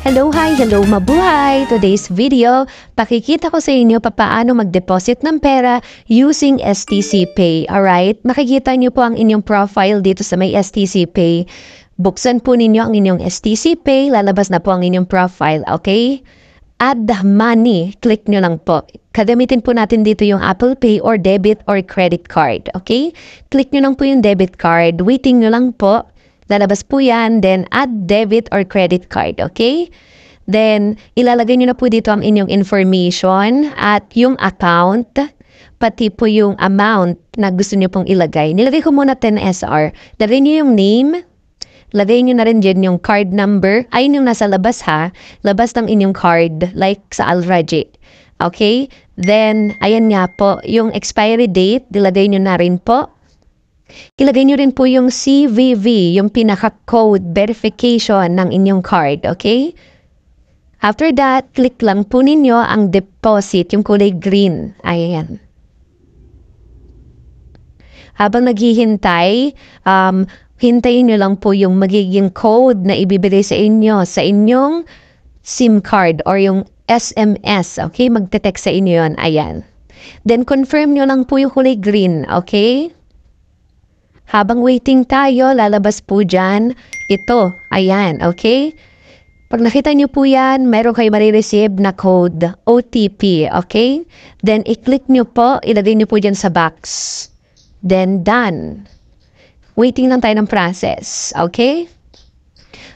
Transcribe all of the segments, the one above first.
Hello, mabuhay! Today's video, pakikita ko sa inyo paano mag-deposit ng pera using STC Pay. Alright? Makikita nyo po ang inyong profile dito sa may STC Pay. Buksan po ninyo ang inyong STC Pay, lalabas na po ang inyong profile, okay? Add money, click nyo lang po. Gagamitin po natin dito yung Apple Pay or debit or credit card, okay? Click nyo lang po yung debit card, waiting nyo lang po. Lalabas po yan, then add debit or credit card, okay? Then, ilalagay nyo na po dito ang inyong information at yung account, pati po yung amount na gusto nyo pong ilagay. Nilagay ko muna 10 SR. Lagay nyo yung name, lagay nyo na rin dyan yung card number. Ayun yung nasa labas ha, labas ng inyong card, like sa Alraji. Okay? Then, ayan nga po, yung expiry date, nilagay nyo na rin po. Ilagay nyo rin po yung CVV, yung pinaka-code verification ng inyong card, okay? After that, click lang po ninyo ang deposit, yung kulay green. Ayan. Habang naghihintay, hintayin nyo lang po yung magiging code na ibibigay sa inyo sa inyong SIM card or yung SMS, okay? Magte-text sa inyo yun, ayan. Then, confirm nyo lang po yung kulay green, okay? Habang waiting tayo, lalabas po dyan, ito, ayan, okay? Pag nakita nyo po yan, meron kayo marireceive na code, OTP, okay? Then, i-click nyo po, ilagay nyo po dyan sa box. Then, done. Waiting lang tayo ng process, okay?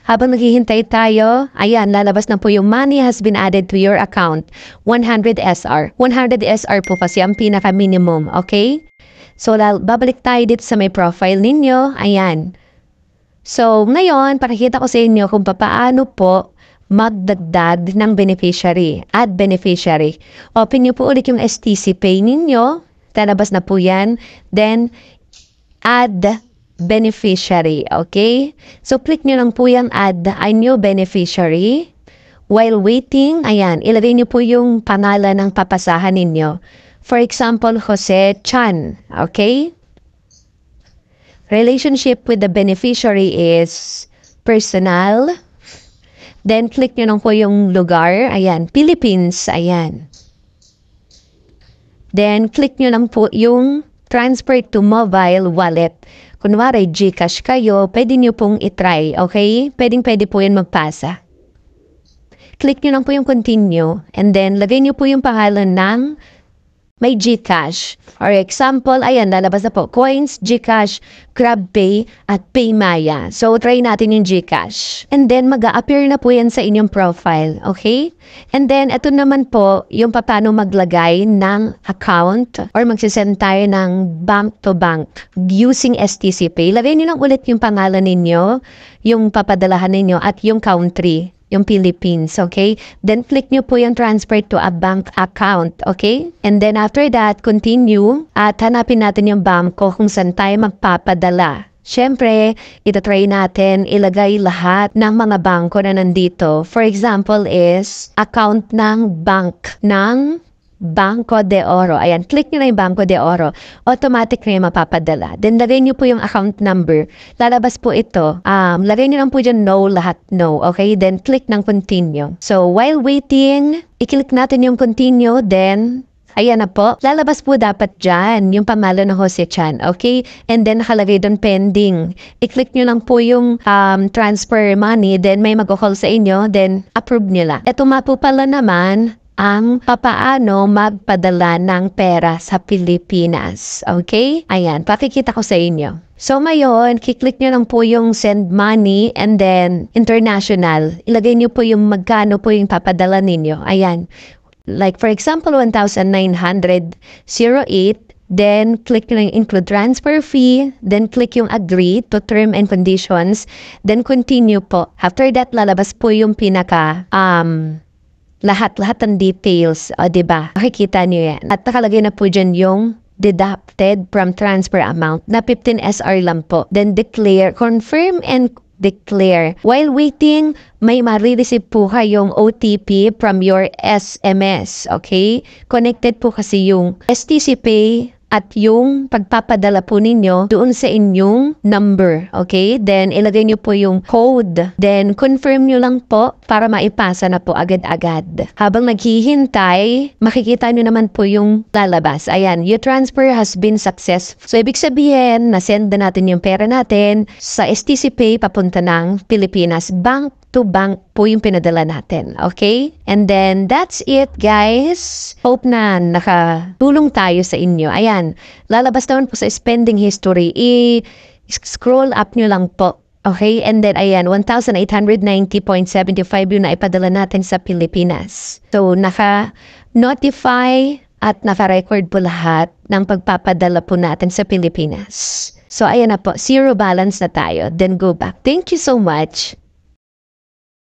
Habang naghihintay tayo, ayan, lalabas na po yung money has been added to your account, 100 SR. 100 SR po kasi ang pinaka-minimum, okay? So, babalik tayo dito sa may profile ninyo. Ayan. So, ngayon, pakikita ko sa inyo kung paano po magdagdag ng beneficiary. Add beneficiary. Open nyo po ulit yung STC Pay ninyo. Talabas na po yan. Then, add beneficiary. Okay? So, click nyo lang po yung add a new beneficiary. While waiting, ayan, ilagay nyo po yung pangalan ng papasahan ninyo. For example, Jose Chan, okay? Relationship with the beneficiary is personal. Then, click nyo lang po yung lugar. Ayan, Philippines, ayan. Then, click nyo lang po yung transfer to mobile wallet. Kunwari, GCash kayo, pwede nyo pong itry, okay? Pwede po yan magpasa. Click nyo lang po yung continue. And then, lagay nyo po yung pangalan ng may GCash. For example, ayan, lalabas na po. Coins, GCash, GrabPay, at PayMaya. So, try natin yung GCash. And then, mag-a-appear na po yan sa inyong profile. Okay? And then, ito naman po, yung paano maglagay ng account or magsisend tayo ng bank to bank using STC Pay. Lagay nyo lang ulit yung pangalan ninyo, yung papadalahan ninyo, at yung country. Yung Philippines, okay? Then, click nyo po yung transfer to a bank account, okay? And then, after that, continue at hanapin natin yung bangko kung saan tayo magpapadala. Siyempre, itatry natin ilagay lahat ng mga bangko na nandito. For example is, account ng bank ng Banco de Oro. Ayan, click nyo na yung Banco de Oro. Automatic na yung mapapadala. Then, lagay nyo po yung account number. Lalabas po ito. Lagay nyo lang po dyan no, lahat no. Okay? Then, click ng continue. So, while waiting, i-click natin yung continue. Then, ayan na po. Lalabas po dapat dyan yung pangalan ng Jose Chan. Okay? And then, nakalagay doon pending. I-click nyo lang po yung transfer money. Then, may mag-call sa inyo. Then, approve nyo lang. Ito nga po pala naman ang papaano magpadala ng pera sa Pilipinas. Okay? Ayan, pakikita ko sa inyo. So, ngayon, kiklik nyo lang po yung send money and then international. Ilagay nyo po yung magkano po yung papadala ninyo. Ayan. Like, for example, 1,908. Then, click nyo yung include transfer fee. Then, click yung agree to term and conditions. Then, continue po. After that, lalabas po yung pinaka, lahat ng details, diba? Makikita nyo yan. At nakalagay na po dyan yung deducted from transfer amount na 15 SR lang po. Then declare, confirm and declare. While waiting, may marireceive po kayong OTP from your SMS. Okay? Connected po kasi yung STC Pay at yung pagpapadala po ninyo doon sa inyong number. Okay? Then, ilagay nyo po yung code. Then, confirm nyo lang po para maipasa na po agad-agad. Habang naghihintay, makikita nyo naman po yung lalabas. Ayan, your transfer has been successful. So, ibig sabihin, nasend na natin yung pera natin sa STC Pay papunta ng Pilipinas. Bank to bank po yung pinadala natin. Okay? And then, that's it, guys. Hope na nakatulong tayo sa inyo. Ayan, lalabas naman po sa spending history. I-scroll up nyo lang po. Okay? And then, ayan, 1,890.75 yung naipadala natin sa Pilipinas. So, naka-notify at naka-record po lahat ng pagpapadala po natin sa Pilipinas. So, ayan na po. Zero balance na tayo. Then, go back. Thank you so much.